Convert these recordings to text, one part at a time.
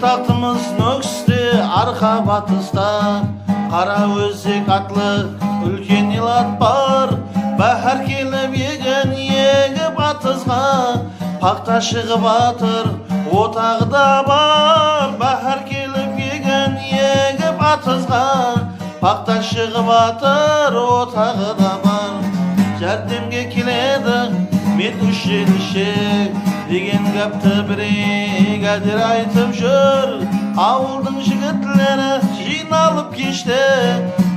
Байтақтымыз Нөксте, арқа батыста, Қара өзек атлы үлкен илат бар. Бәхар келіп еген егі батызға, Пақта шығып атыр отағы да бар. Бәхар келіп еген егі батызға, Пақта шығып атыр отағы да бар. Жәрдемге келеді мен үшеліше, деген гәпті бригадир айтып жүр. Ауылдың жігітлері жиналып кеште,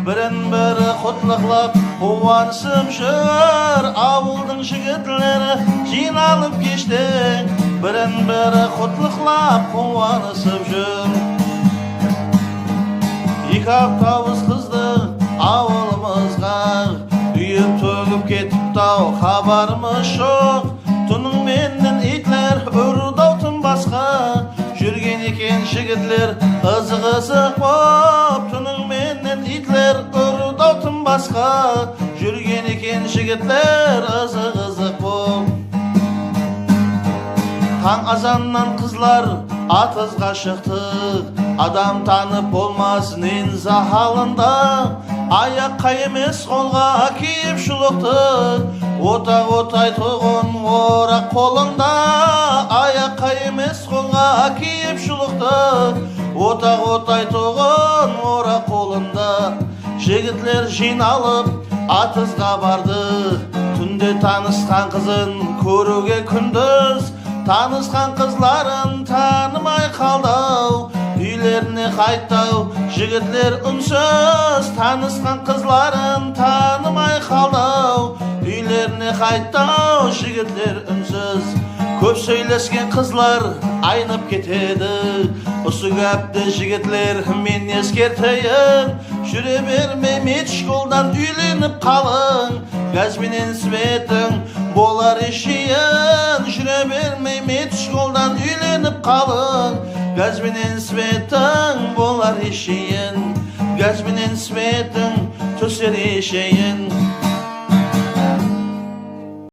бірін-бірі құтлықлап қуанысып жүр. Ауылдың жігітлері жиналып кеште, бірін-бірі құтлықлап қуанысып жүр. Екі аптауыз қызды ауылымызға, үйіп төгіп кетіпті-ау, хабарымыз жоқ. Тұның менен итлер үрдаутын басқа, жүрген екен жігітлер ызы-қызық боп. Тұның менен итлер үрдаутын басқа, жүрген екен жігітлер ызы-қызық боп. Таң азаннан қызлар атызға шықты, адам танып болмас ненза халында. Аяққа емес қолға киіп шұлықты, отақ-отай тұғын орақ қолында. Аяққа емес қолға киіп шұлықты, отақ-отай тұғын орақ қолында. Жігітлер жиналып атызға барды, түнде танысқан қызын көруге күндіз. Танысқан қызларын танымай қалдау, үйлеріне қайттау жігітлер үнсіз. Танысқан қызларын танымай қалдау, үйлеріне қайттау жігітлер үнсіз. Көп сөйлескен қызлар айнып кетеді, осы гәпті жігітлер мен ескертейін. Жүре бермей метшколдан үйленіп қалың, газбенен светің болар ешейін. Жүре бермей метшколдан үйленіп қалың, газбенен светің болар ешейін. Газбенен светің түсер ешейін.